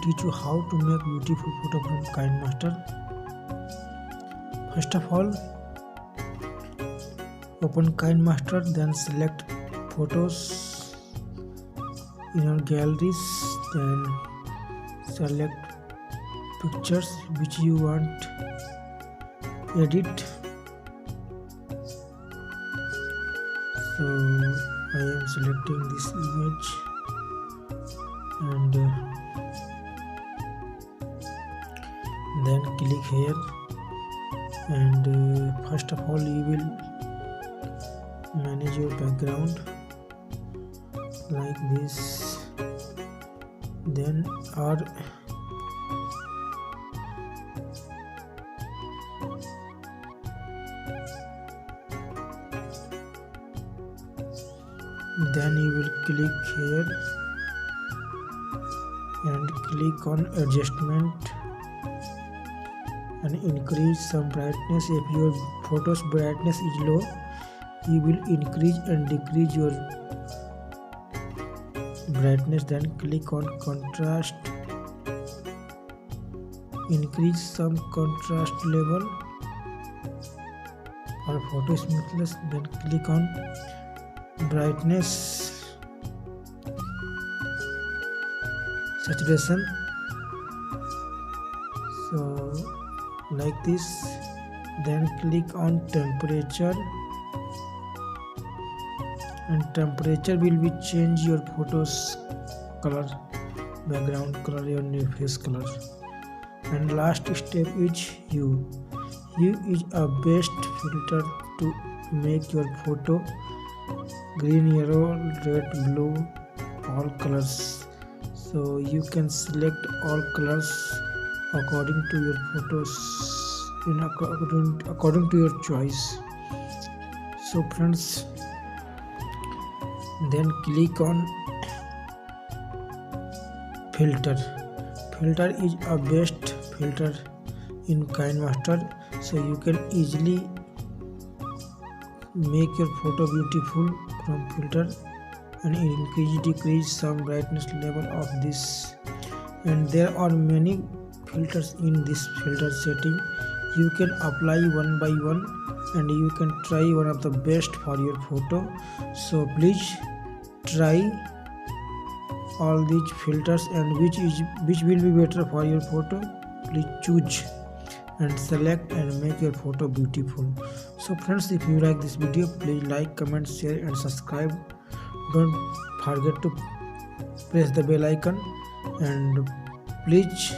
teach you how to make beautiful photo from KineMaster. First of all, open KineMaster, then select photos in your galleries, then select pictures which you want edit. So I am selecting this image and then click here, and first of all you will manage your background like this, then then you will click here and click on adjustment and increase some brightness. If your photo's brightness is low, you will increase and decrease your brightness. Then click on contrast, increase some contrast level for photo smoothness. Then click on brightness, saturation. So like this. Then click on temperature, and temperature will be change your photos color, background color, your face color. And last step is hue. Hue is a best filter to make your photo green, yellow, red, blue, all colors. So you can select all colors according to your photos, according to your choice. So friends, then click on filter. Filter is a best filter in KineMaster, so you can easily make your photo beautiful from filter and decrease some brightness level of this. And there are many filters in this filter setting. You can apply one by one and you can try one of the best for your photo. So please try all these filters, and which will be better for your photo, please choose and select and make your photo beautiful. So friends, if you like this video, please like, comment, share and subscribe. Don't forget to press the bell icon, and please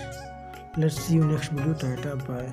let's see you next video. Tata, bye.